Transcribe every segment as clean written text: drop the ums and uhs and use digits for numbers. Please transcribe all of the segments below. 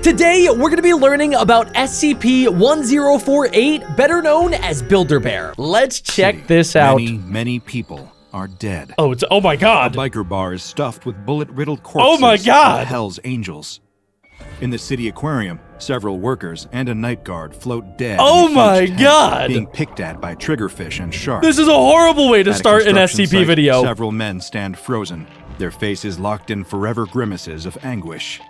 Today, we're going to be learning about SCP-1048, better known as Builder-Bear. Let's check this out. Many people are dead. Oh my god. The biker bar is stuffed with bullet-riddled corpses. Oh my god. Of Hell's Angels. In the city aquarium, several workers and a night guard float dead. Oh in a my huge tank, god. being picked at by triggerfish and sharks. This is a horrible way to start an construction SCP site, video. Several men stand frozen, their faces locked in forever grimaces of anguish.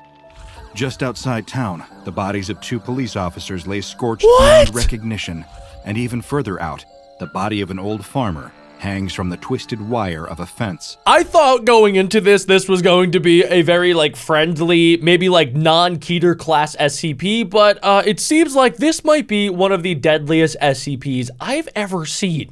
Just outside town, the bodies of 2 police officers lay scorched beyond recognition, and even further out, the body of an old farmer hangs from the twisted wire of a fence. I thought going into this was going to be a very friendly, maybe non-Keter class SCP, but it seems like this might be one of the deadliest SCPs I've ever seen.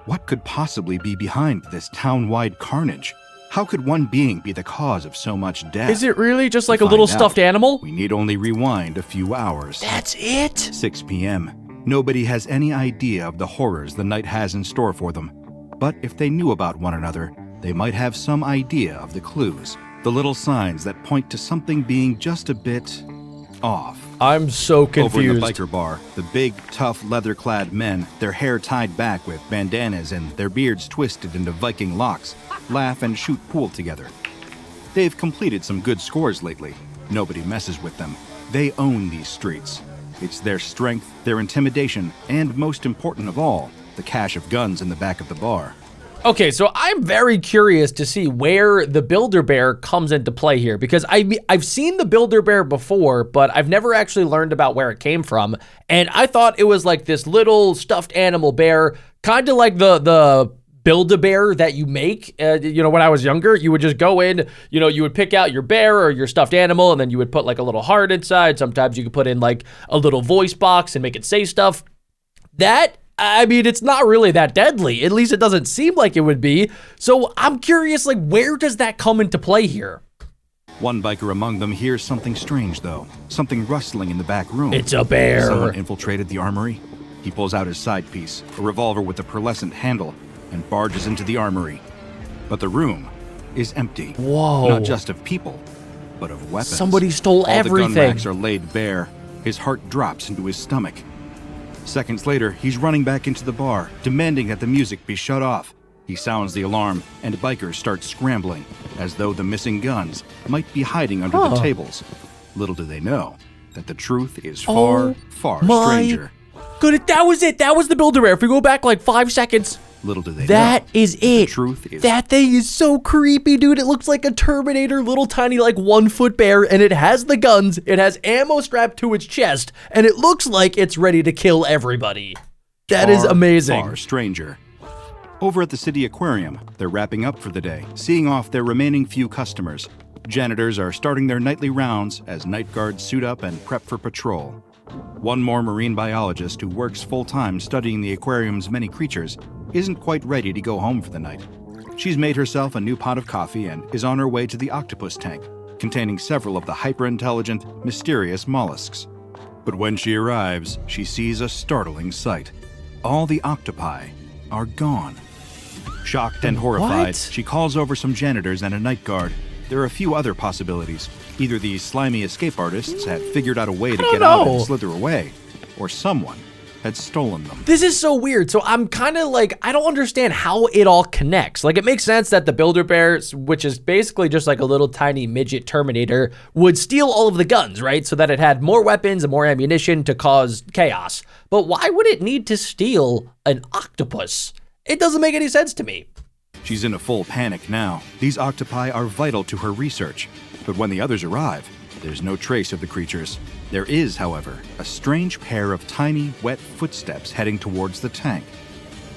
What could possibly be behind this town-wide carnage? How could one being be the cause of so much death? Is it really just like a little stuffed animal? We need only rewind a few hours. That's it? 6 p.m. Nobody has any idea of the horrors the night has in store for them. But if they knew about one another, they might have some idea of the clues, the little signs that point to something being just a bit off. I'm so confused. Over in the biker bar, the big, tough, leather-clad men, their hair tied back with bandanas and their beards twisted into Viking locks, laugh and shoot pool together. They've completed some good scores lately. Nobody messes with them. They own these streets. It's their strength, their intimidation, and most important of all, the cache of guns in the back of the bar. Okay, so I'm very curious to see where the Builder-Bear comes into play here, because I've seen the Builder-Bear before, but I've never actually learned about where it came from, and I thought it was like this little stuffed animal bear, kind of like the Build-A-Bear that you make. When I was younger, you would just go in, you would pick out your bear or your stuffed animal, and then you would put a little heart inside. Sometimes you could put in a little voice box and make it say stuff. It's not really that deadly. At least it doesn't seem like it would be. So I'm curious, where does that come into play here? One biker among them hears something strange, though. Something rustling in the back room. It's a bear. Someone infiltrated the armory. He pulls out his side piece, a revolver with a pearlescent handle, and barges into the armory. But the room is empty. Whoa. Not just of people, but of weapons. Somebody stole everything. All the gun racks are laid bare. His heart drops into his stomach. Seconds later, he's running back into the bar, demanding that the music be shut off. He sounds the alarm, and bikers start scrambling, as though the missing guns might be hiding under the tables. Little do they know that the truth is far stranger. Good, that was it. That was the Builder-Bear. If we go back 5 seconds. Little do they know. That is it. The truth is... That thing is so creepy, dude. It looks like a Terminator, little tiny 1-foot bear, and it has the guns. It has ammo strapped to its chest, and it looks like it's ready to kill everybody. That is amazing. Far stranger. Over at the city aquarium, they're wrapping up for the day, seeing off their remaining few customers. Janitors are starting their nightly rounds as night guards suit up and prep for patrol. One more marine biologist who works full-time studying the aquarium's many creatures isn't quite ready to go home for the night. She's made herself a new pot of coffee and is on her way to the octopus tank, containing several of the hyper-intelligent, mysterious mollusks. But when she arrives, she sees a startling sight. All the octopi are gone. Shocked and horrified, she calls over some janitors and a night guard. There are a few other possibilities. Either these slimy escape artists had figured out a way to get out and slither away, or someone had stolen them. This is so weird. So I'm kind of I don't understand how it all connects. It makes sense that the Builder-Bear, which is basically just a little tiny midget Terminator, would steal all of the guns, right? So that it had more weapons and more ammunition to cause chaos. But why would it need to steal an octopus? It doesn't make any sense to me. She's in a full panic now. These octopi are vital to her research. But when the others arrive, there's no trace of the creatures. There is, however, a strange pair of tiny, wet footsteps heading towards the tank.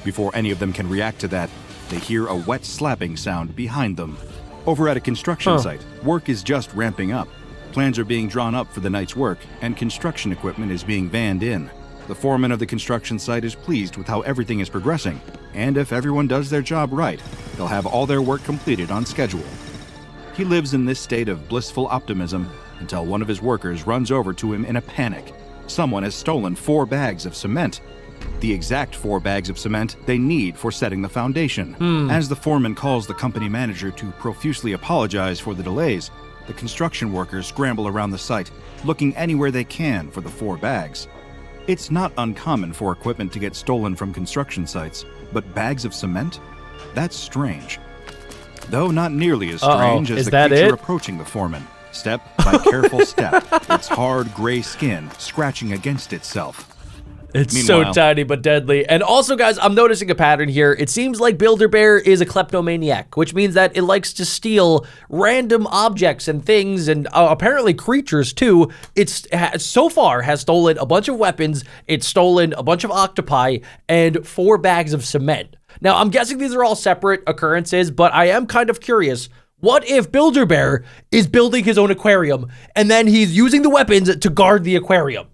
Before any of them can react to that, they hear a wet slapping sound behind them. Over at a construction site, work is just ramping up. Plans are being drawn up for the night's work, and construction equipment is being vanned in. The foreman of the construction site is pleased with how everything is progressing, and if everyone does their job right, they'll have all their work completed on schedule. He lives in this state of blissful optimism until one of his workers runs over to him in a panic. Someone has stolen 4 bags of cement. The exact 4 bags of cement they need for setting the foundation. As the foreman calls the company manager to profusely apologize for the delays, the construction workers scramble around the site, looking anywhere they can for the 4 bags. It's not uncommon for equipment to get stolen from construction sites, but bags of cement? That's strange. Though not nearly as strange as the creature approaching the foreman, step by careful step, its hard gray skin scratching against itself. It's so tiny but deadly. And also, guys, I'm noticing a pattern here. It seems like Builder-Bear is a kleptomaniac, which means that it likes to steal random objects and things, and apparently creatures too. It's so far has stolen a bunch of weapons, it's stolen a bunch of octopi, and 4 bags of cement. Now, I'm guessing these are all separate occurrences, but I am kind of curious. What if Builder-Bear is building his own aquarium, and then he's using the weapons to guard the aquarium?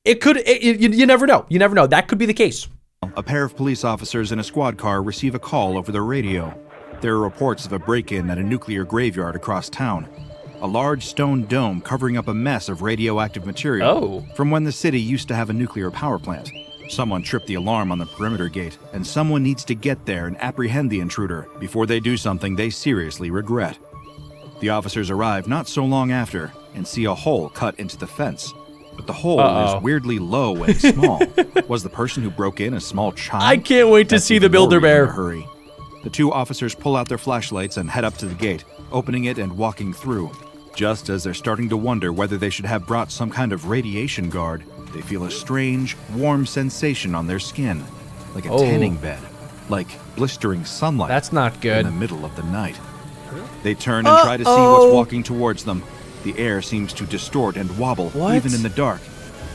It could, you never know. You never know. That could be the case. A pair of police officers in a squad car receive a call over the radio. There are reports of a break-in at a nuclear graveyard across town. A large stone dome covering up a mess of radioactive material from when the city used to have a nuclear power plant. Someone tripped the alarm on the perimeter gate, and someone needs to get there and apprehend the intruder before they do something they seriously regret. The officers arrive not so long after and see a hole cut into the fence. But the hole is weirdly low and small. Was the person who broke in a small child? I can't wait to see the Builder-Bear. Hurry. The 2 officers pull out their flashlights and head up to the gate, opening it and walking through. Just as they're starting to wonder whether they should have brought some kind of radiation guard, they feel a strange, warm sensation on their skin, like a tanning bed, like blistering sunlight. That's not good. In the middle of the night. They turn and try to see what's walking towards them. The air seems to distort and wobble, even in the dark.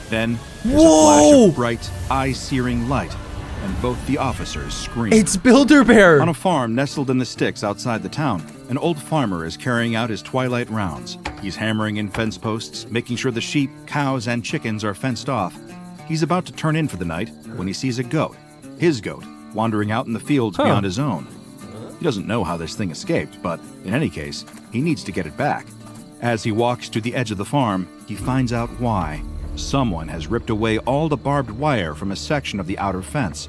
Then, there's a flash of bright, eye-searing light, and both the officers scream. It's Builder-Bear! On a farm nestled in the sticks outside the town, an old farmer is carrying out his twilight rounds. He's hammering in fence posts, making sure the sheep, cows, and chickens are fenced off. He's about to turn in for the night when he sees a goat, his goat, wandering out in the fields beyond his own. He doesn't know how this thing escaped, but in any case, he needs to get it back. As he walks to the edge of the farm, he finds out why. Someone has ripped away all the barbed wire from a section of the outer fence.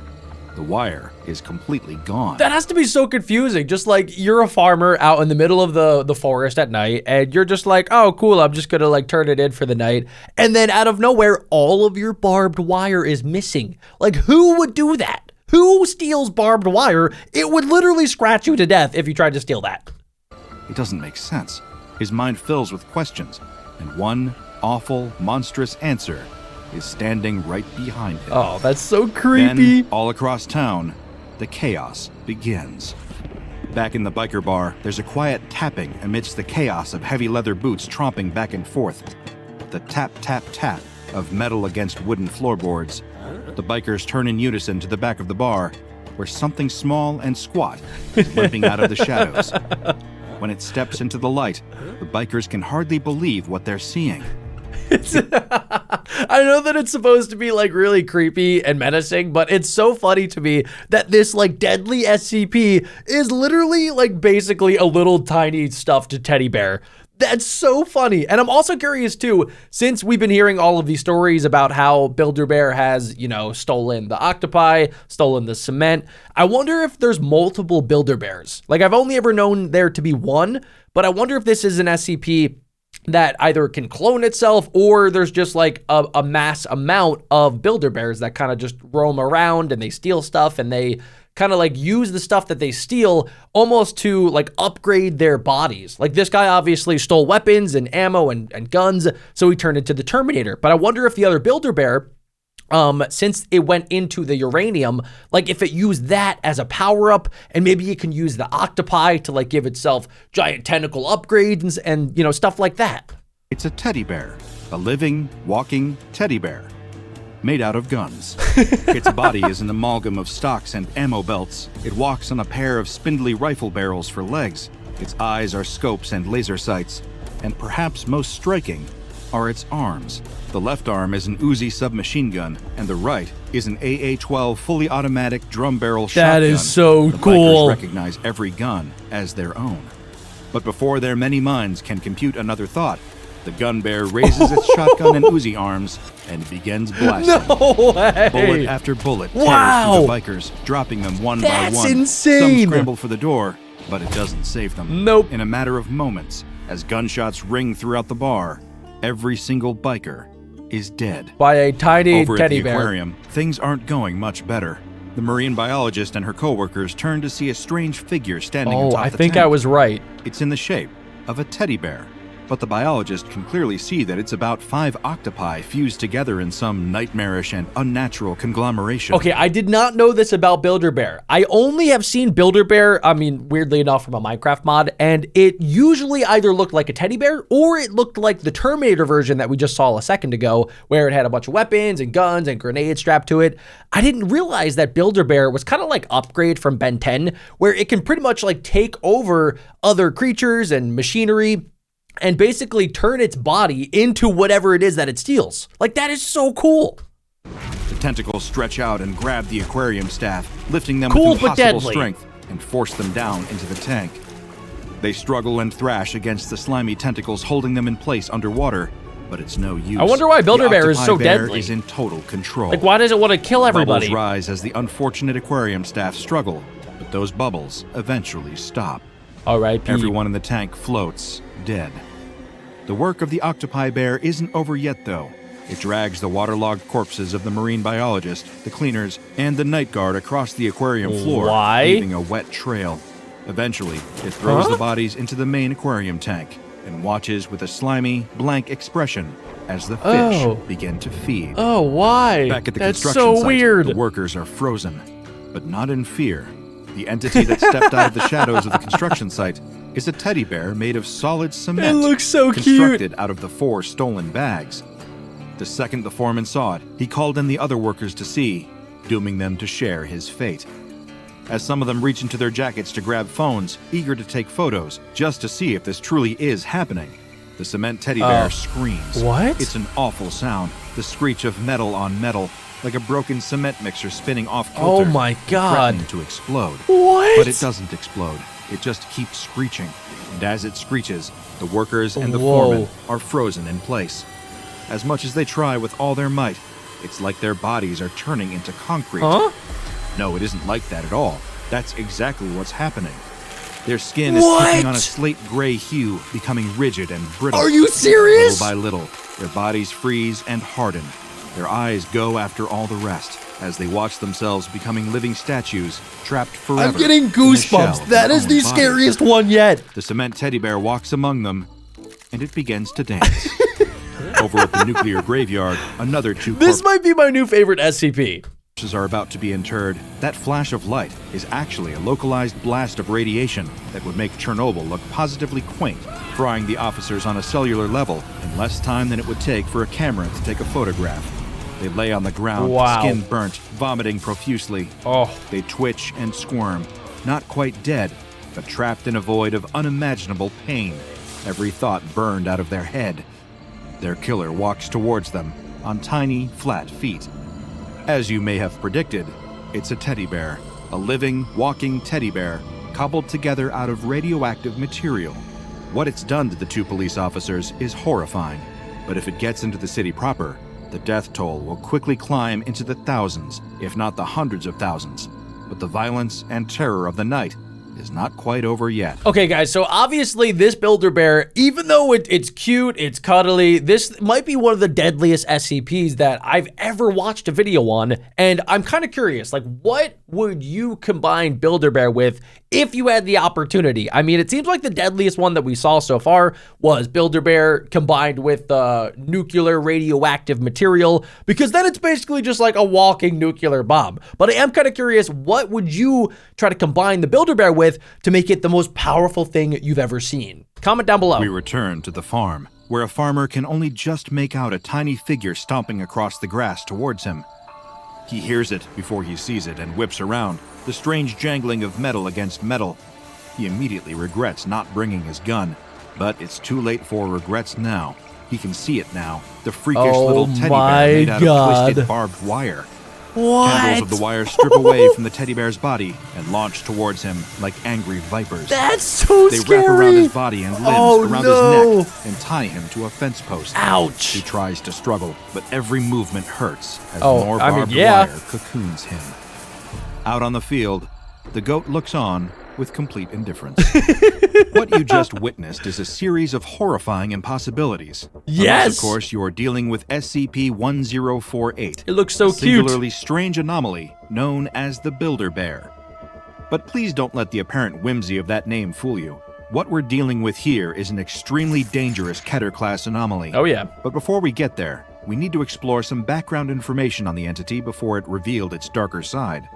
The wire is completely gone. That has to be so confusing. Just like you're a farmer out in the middle of the forest at night, and you're just like, oh, cool, I'm just gonna like turn it in for the night. And then out of nowhere, all of your barbed wire is missing. Like, who would do that? Who steals barbed wire? It would literally scratch you to death if you tried to steal that. It doesn't make sense. His mind fills with questions, and one awful, monstrous answer is standing right behind him. Oh, that's so creepy. Then, all across town, the chaos begins. Back in the biker bar, there's a quiet tapping amidst the chaos of heavy leather boots tromping back and forth. The tap, tap, tap of metal against wooden floorboards. The bikers turn in unison to the back of the bar, where something small and squat is limping out of the shadows. When it steps into the light, the bikers can hardly believe what they're seeing. I know that it's supposed to be like really creepy and menacing, but it's so funny to me that this like deadly SCP is literally like basically a little tiny stuffed teddy bear. That's so funny. And I'm also curious too, since we've been hearing all of these stories about how Builder-Bear has, you know, stolen the octopi, stolen the cement, I wonder if there's multiple Builder-Bears. Like, I've only ever known there to be one, but I wonder if this is an SCP that either can clone itself or there's just like a mass amount of Builder-Bears that kind of just roam around and they steal stuff and they kind of like use the stuff that they steal almost to like upgrade their bodies. Like, this guy obviously stole weapons and ammo and guns, so he turned into the Terminator. But I wonder if the other Builder-Bear, since it went into the uranium, like if it used that as a power-up, and maybe it can use the octopi to like give itself giant tentacle upgrades and you know, stuff like that. It's a teddy bear, a living, walking teddy bear, made out of guns. Its body is an amalgam of stocks and ammo belts. It walks on a pair of spindly rifle barrels for legs. Its eyes are scopes and laser sights, and perhaps most striking are its arms. The left arm is an Uzi submachine gun, and the right is an AA-12 fully automatic drum barrel shotgun. That is so the cool. Bikers recognize every gun as their own. But before their many minds can compute another thought, the gun bear raises its shotgun and Uzi arms and begins blasting. No way! Bullet after bullet tears through the bikers, dropping them one by one. That's insane! Some scramble for the door, but it doesn't save them. Nope. In a matter of moments, as gunshots ring throughout the bar, Every single biker is dead. By a tiny Over teddy at the bear. aquarium, things aren't going much better. The marine biologist and her coworkers turn to see a strange figure standing Oh, atop I the think tank. I was right. It's in the shape of a teddy bear, but the biologist can clearly see that it's about 5 octopi fused together in some nightmarish and unnatural conglomeration. Okay, I did not know this about Build-A-Bear. I only have seen Build-A-Bear, I mean, weirdly enough, from a Minecraft mod, and it usually either looked like a teddy bear or it looked like the Terminator version that we just saw a second ago, where it had a bunch of weapons and guns and grenades strapped to it. I didn't realize that Build-A-Bear was kind of like Upgrade from Ben 10, where it can pretty much like take over other creatures and machinery and basically turn its body into whatever it is that it steals. Like, that is so cool. The tentacles stretch out and grab the aquarium staff, lifting them Cool, with but impossible deadly. strength and force them down into the tank. They struggle and thrash against the slimy tentacles holding them in place underwater, but it's no use. I wonder why Build-A-Bear is The so octopi bear deadly. is in total control. Like, why does it want to kill everybody? Bubbles rise as the unfortunate aquarium staff struggle, but those bubbles eventually stop. All right, Everyone in the tank floats, dead. The work of the octopi bear isn't over yet, though. It drags the waterlogged corpses of the marine biologist, the cleaners, and the night guard across the aquarium floor, Why? leaving a wet trail. Eventually, it throws the bodies into the main aquarium tank and watches with a slimy, blank expression as the fish begin to feed. Oh, why? Back at the That's construction so site, weird. the workers are frozen, but not in fear. The entity that stepped out of the shadows of the construction site is a teddy bear made of solid cement. It looks so cute. Constructed out of the 4 stolen bags. The second the foreman saw it, he called in the other workers to see, dooming them to share his fate. As some of them reach into their jackets to grab phones, eager to take photos, just to see if this truly is happening, the cement teddy bear screams. What? It's an awful sound, the screech of metal on metal, like a broken cement mixer spinning off kilter. Oh my and God. threatening to explode. What? But it doesn't explode. It just keeps screeching. And as it screeches, the workers and the Whoa. foreman are frozen in place. As much as they try with all their might, it's like their bodies are turning into concrete. Huh? No, it isn't like that at all. That's exactly what's happening. Their skin is What? taking on a slate gray hue, becoming rigid and brittle. Are you serious? Little by little, their bodies freeze and harden. Their eyes go after all the rest as they watch themselves becoming living statues, trapped forever. I'm getting in the shell goosebumps. of That their is own the bodies. scariest one yet. The cement teddy bear walks among them, and it begins to dance. Over at the nuclear graveyard, another 2 This might be my new favorite SCP. corpses are about to be interred. That flash of light is actually a localized blast of radiation that would make Chernobyl look positively quaint, frying the officers on a cellular level in less time than it would take for a camera to take a photograph. They lay on the ground, Wow. skin burnt, vomiting profusely. Oh. They twitch and squirm, not quite dead, but trapped in a void of unimaginable pain. Every thought burned out of their head. Their killer walks towards them on tiny, flat feet. As you may have predicted, it's a teddy bear, a living, walking teddy bear, cobbled together out of radioactive material. What it's done to the 2 police officers is horrifying, but if it gets into the city proper, the death toll will quickly climb into the thousands, if not the hundreds of thousands. But the violence and terror of the night is not quite over yet. Okay, guys, so obviously this Build-A-Bear, even though it's cute, it's cuddly, this might be one of the deadliest SCPs that I've ever watched a video on, and I'm kind of curious, like, what would you combine Build-A-Bear with if you had the opportunity? I mean, it seems like the deadliest one that we saw so far was Build-A-Bear combined with nuclear radioactive material, because then it's basically just like a walking nuclear bomb. But I am kind of curious, what would you try to combine the Build-A-Bear with to make it the most powerful thing you've ever seen? Comment down below. We return to the farm, where a farmer can only just make out a tiny figure stomping across the grass towards him. He hears it before he sees it and whips around, the strange jangling of metal against metal. He immediately regrets not bringing his gun, but it's too late for regrets now. He can see it now, the freakish little teddy bear made out of twisted barbed wire. Tendrils of the wire strip away from the teddy bear's body and launch towards him like angry vipers. That's so They scary. wrap around his body and limbs, around no. his neck, and tie him to a fence post. Ouch. He tries to struggle, but every movement hurts as Oh, more I mean, barbed yeah. wire cocoons him. Out on the field, the goat looks on with complete indifference. What you just witnessed is a series of horrifying impossibilities. Yes! Unless, of course, you're dealing with SCP-1048. It looks so a cute. singularly strange anomaly known as the Builder Bear. But please don't let the apparent whimsy of that name fool you. What we're dealing with here is an extremely dangerous Keter-class anomaly. Oh yeah. But before we get there, we need to explore some background information on the entity before it revealed its darker side.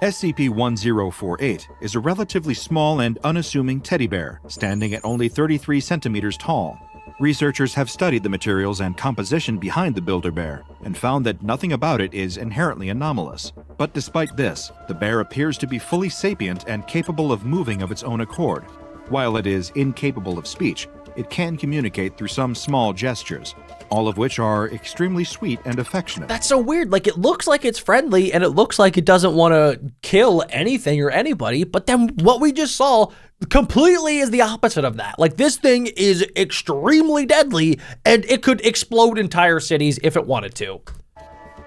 SCP-1048 is a relatively small and unassuming teddy bear, standing at only 33 centimeters tall. Researchers have studied the materials and composition behind the Builder Bear and found that nothing about it is inherently anomalous. But despite this, the bear appears to be fully sapient and capable of moving of its own accord. While it is incapable of speech, it can communicate through some small gestures, all of which are extremely sweet and affectionate. That's so weird. Like, it looks like it's friendly and it looks like it doesn't want to kill anything or anybody, but then what we just saw completely is the opposite of that. Like, this thing is extremely deadly and it could explode entire cities if it wanted to.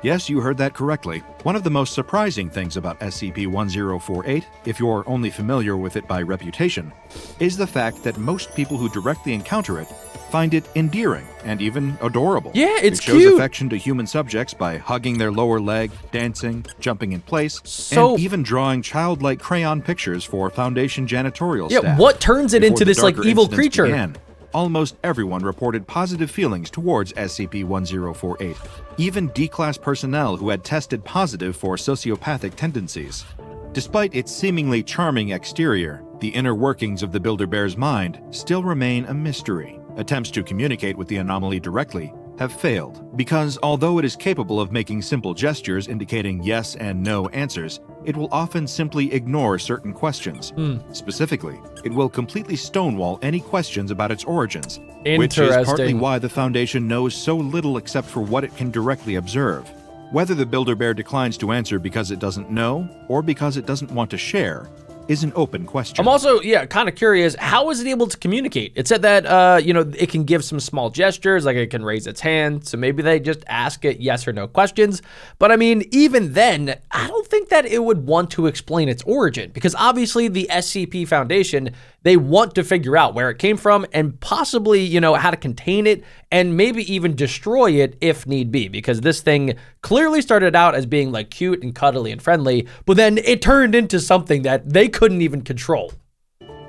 Yes, you heard that correctly. One of the most surprising things about SCP-1048, if you're only familiar with it by reputation, is the fact that most people who directly encounter it find it endearing and even adorable. Yeah, it's It shows cute. affection to human subjects by hugging their lower leg, dancing, jumping in place, So- and even drawing childlike crayon pictures for Foundation janitorial Yeah, staff. what turns it Before into the this, like, darker evil incidents creature? began, almost everyone reported positive feelings towards SCP-1048, even D-Class personnel who had tested positive for sociopathic tendencies. Despite its seemingly charming exterior, the inner workings of the Builder Bear's mind still remain a mystery. Attempts to communicate with the anomaly directly have failed, because although it is capable of making simple gestures indicating yes and no answers, it will often simply ignore certain questions. Specifically, it will completely stonewall any questions about its origins, which is partly Interesting. why the Foundation knows so little except for what it can directly observe. Whether the Builder Bear declines to answer because it doesn't know or because it doesn't want to share is an open question. I'm also, kind of curious, how is it able to communicate? It said that, it can give some small gestures, like it can raise its hand, so maybe they just ask it yes or no questions. But I mean, even then, I don't think that it would want to explain its origin, because obviously the SCP Foundation, they want to figure out where it came from and possibly, how to contain it and maybe even destroy it if need be, because this thing clearly started out as being like cute and cuddly and friendly, but then it turned into something that they couldn't even control.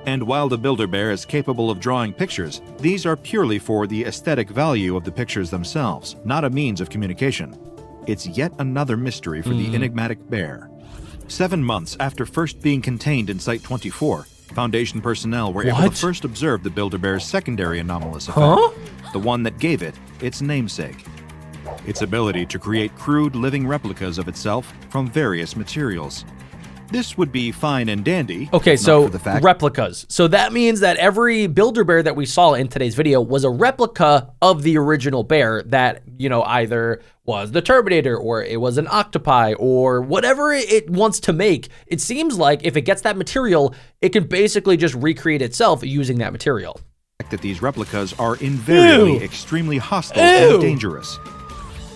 And while the Builder Bear is capable of drawing pictures, these are purely for the aesthetic value of the pictures themselves, not a means of communication. It's yet another mystery for the enigmatic bear. 7 months after first being contained in Site-24, Foundation personnel were able to What? first observe the Builder Bear's secondary anomalous effect, the one that gave it its namesake. Its ability to create crude living replicas of itself from various materials. This would be fine and dandy. Okay, not so for the fact replicas. So that means that every Builder Bear that we saw in today's video was a replica of the original bear that, either was the Terminator or it was an octopi or whatever it wants to make. It seems like if it gets that material, it can basically just recreate itself using that material. that these replicas are invariably Ew. extremely hostile Ew. and dangerous.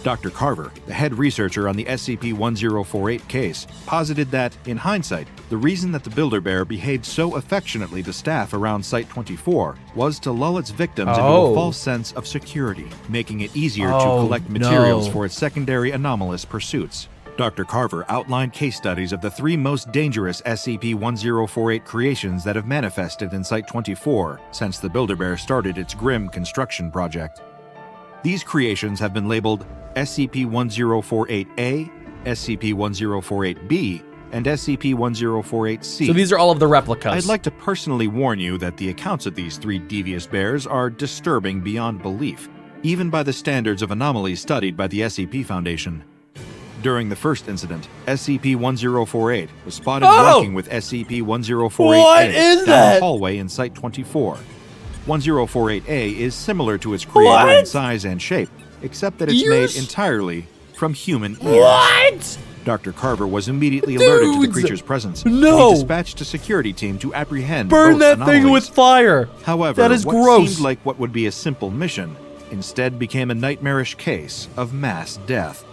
Dr. Carver, the head researcher on the SCP-1048 case, posited that, in hindsight, the reason that the Builder Bear behaved so affectionately to staff around Site-24 was to lull its victims into a false sense of security, making it easier to collect materials for its secondary anomalous pursuits. Dr. Carver outlined case studies of the 3 most dangerous SCP-1048 creations that have manifested in Site-24 since the Builder Bear started its grim construction project. These creations have been labeled SCP-1048-A, SCP-1048-B, and SCP-1048-C. So these are all of the replicas. I'd like to personally warn you that the accounts of these 3 devious bears are disturbing beyond belief, even by the standards of anomalies studied by the SCP Foundation. During the first incident, SCP-1048 was spotted working with SCP-1048-A What is down that? the hallway in Site-24. 1048-A is similar to its creator in size and shape, except that it's Ears? made entirely from human ears. What? Dr. Carver was immediately alerted to the Dudes! creature's presence. No! He dispatched a security team to apprehend Burn both that thing anomalies. with fire. However, that is what gross. seemed like what would be a simple mission instead became a nightmarish case of mass death.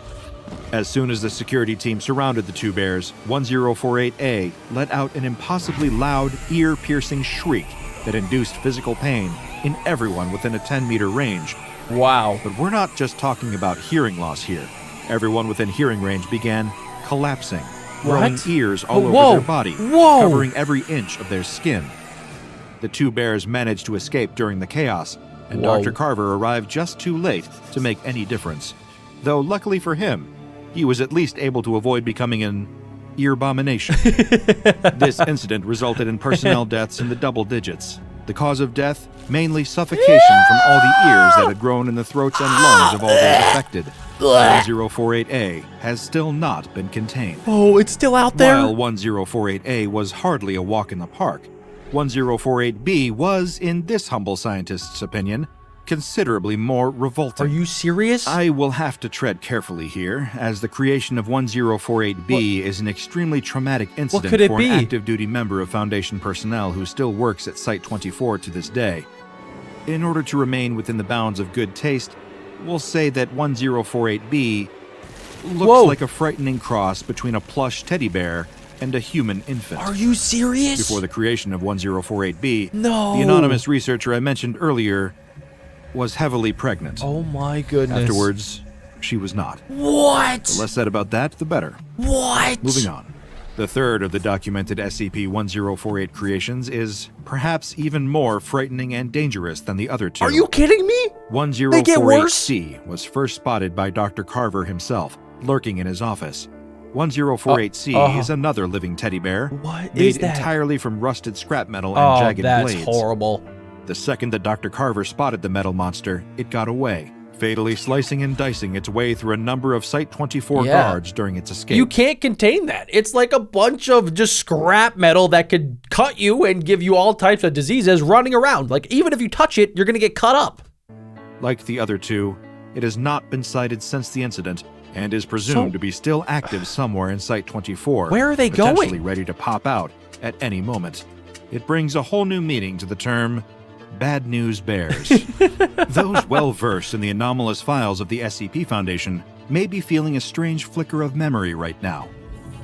As soon as the security team surrounded the two bears, 1048A let out an impossibly loud, ear-piercing shriek that induced physical pain in everyone within a 10-meter range. Wow. But we're not just talking about hearing loss here. Everyone within hearing range began collapsing, growing ears all over their body, covering every inch of their skin. The two bears managed to escape during the chaos, and Dr. Carver arrived just too late to make any difference. Though luckily for him, he was at least able to avoid becoming an ear-abomination. This incident resulted in personnel deaths in the double digits. The cause of death, mainly suffocation from all the ears that had grown in the throats and lungs of all those affected. 1048A has still not been contained. Oh, it's still out there? While 1048A was hardly a walk in the park, 1048B was, in this humble scientist's opinion, considerably more revolting. Are you serious? I will have to tread carefully here, as the creation of 1048B is an extremely traumatic incident for an active duty member of Foundation personnel who still works at Site-24 to this day. In order to remain within the bounds of good taste, we'll say that 1048B looks like a frightening cross between a plush teddy bear and a human infant. Are you serious? Before the creation of 1048B, no. The anonymous researcher I mentioned earlier was heavily pregnant. Oh my goodness. Afterwards, she was not. What? The less said about that, the better. What? Moving on. The third of the documented SCP-1048 creations is perhaps even more frightening and dangerous than the other two. Are you kidding me? 1048C was first spotted by Dr. Carver himself, lurking in his office. 1048C is another living teddy bear, made entirely from rusted scrap metal and jagged blades. That's horrible. The second that Dr. Carver spotted the metal monster, it got away, fatally slicing and dicing its way through a number of Site-24 guards during its escape. You can't contain that. It's like a bunch of just scrap metal that could cut you and give you all types of diseases running around. Like, even if you touch it, you're going to get cut up. Like the other two, it has not been sighted since the incident, and is presumed to be still active somewhere in Site-24. Where are they potentially going? Ready to pop out at any moment. It brings a whole new meaning to the term bad news bears. Those well-versed in the anomalous files of the SCP Foundation may be feeling a strange flicker of memory right now.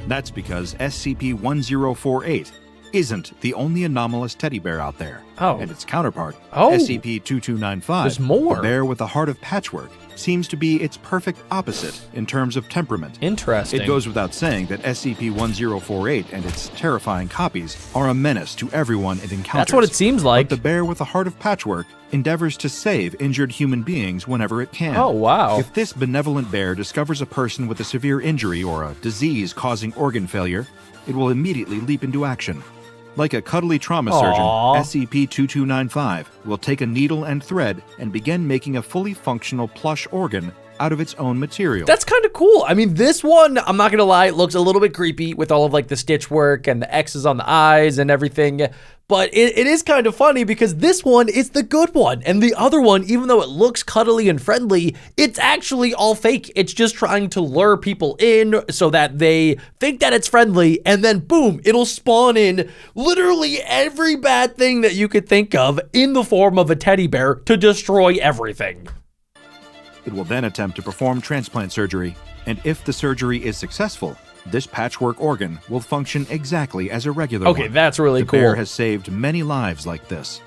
That's because SCP-1048 isn't the only anomalous teddy bear out there. And its counterpart, SCP-2295, there's more. The bear with a heart of patchwork, seems to be its perfect opposite in terms of temperament. Interesting. It goes without saying that SCP-1048 and its terrifying copies are a menace to everyone it encounters. That's what it seems like. But the bear with a heart of patchwork endeavors to save injured human beings whenever it can. Oh, wow. If this benevolent bear discovers a person with a severe injury or a disease causing organ failure, it will immediately leap into action. Like a cuddly trauma surgeon, SCP-2295 will take a needle and thread and begin making a fully functional plush organ out of its own material. That's kind of cool. I mean, this one, I'm not going to lie, it looks a little bit creepy with all of like the stitch work and the X's on the eyes and everything. But it is kind of funny because this one is the good one. And the other one, even though it looks cuddly and friendly, it's actually all fake. It's just trying to lure people in so that they think that it's friendly. And then boom, it'll spawn in literally every bad thing that you could think of in the form of a teddy bear to destroy everything. It will then attempt to perform transplant surgery. And if the surgery is successful, this patchwork organ will function exactly as a regular one. Okay, that's really cool. The bear has saved many lives like this.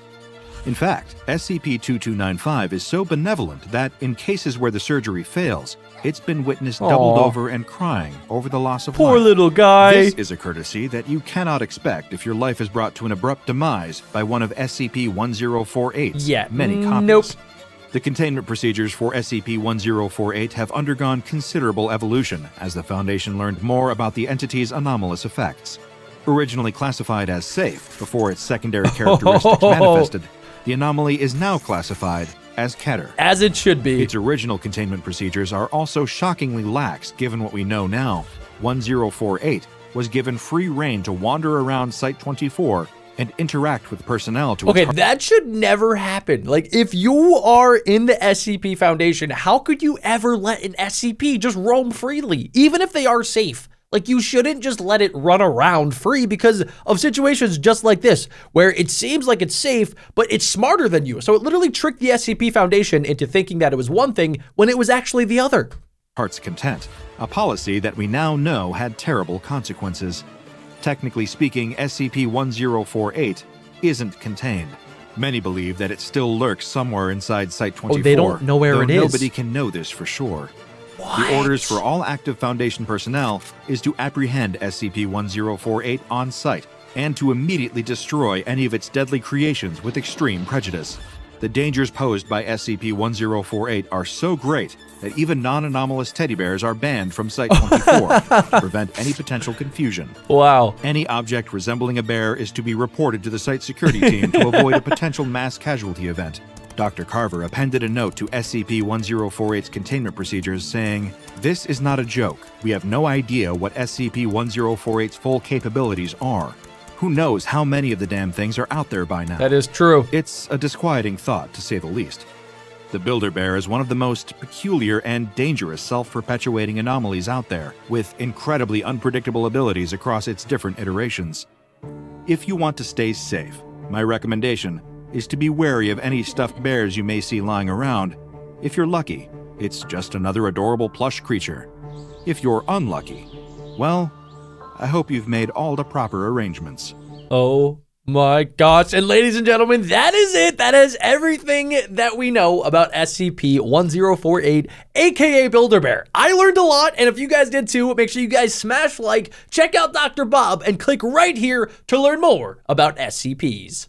In fact, SCP-2295 is so benevolent that in cases where the surgery fails, it's been witnessed doubled over and crying over the loss of life. Poor little guy. This is a courtesy that you cannot expect if your life is brought to an abrupt demise by one of SCP-1048's many copies. Nope. The containment procedures for SCP-1048 have undergone considerable evolution as the Foundation learned more about the entity's anomalous effects. Originally classified as safe before its secondary characteristics manifested, the anomaly is now classified as Keter. As it should be. Its original containment procedures are also shockingly lax given what we know now. 1048 was given free rein to wander around Site-24 and interact with personnel to that should never happen. Like, if you are in the SCP Foundation, how could you ever let an SCP just roam freely, even if they are safe? Like, you shouldn't just let it run around free because of situations just like this, where it seems like it's safe, but it's smarter than you. So it literally tricked the SCP Foundation into thinking that it was one thing when it was actually the other. Heart's content. a policy that we now know had terrible consequences. Technically speaking, SCP-1048 isn't contained. Many believe that it still lurks somewhere inside Site-24. Oh, they don't know where it is. Nobody can know this for sure. What? The orders for all active Foundation personnel is to apprehend SCP-1048 on site and to immediately destroy any of its deadly creations with extreme prejudice. The dangers posed by SCP-1048 are so great that even non-anomalous teddy bears are banned from Site-24 to prevent any potential confusion. Wow. Any object resembling a bear is to be reported to the site security team to avoid a potential mass casualty event. Dr. Carver appended a note to SCP-1048's containment procedures saying, "This is not a joke. We have no idea what SCP-1048's full capabilities are. Who knows how many of the damn things are out there by now?" That is true. It's a disquieting thought, to say the least. The Builder-Bear is one of the most peculiar and dangerous self-perpetuating anomalies out there, with incredibly unpredictable abilities across its different iterations. If you want to stay safe, my recommendation is to be wary of any stuffed bears you may see lying around. If you're lucky, it's just another adorable plush creature. If you're unlucky, well, I hope you've made all the proper arrangements. Oh my gosh. And ladies and gentlemen, that is it. That is everything that we know about SCP-1048, aka Builder-Bear. I learned a lot, and if you guys did too, make sure you guys smash like, check out Dr. Bob, and click right here to learn more about SCPs.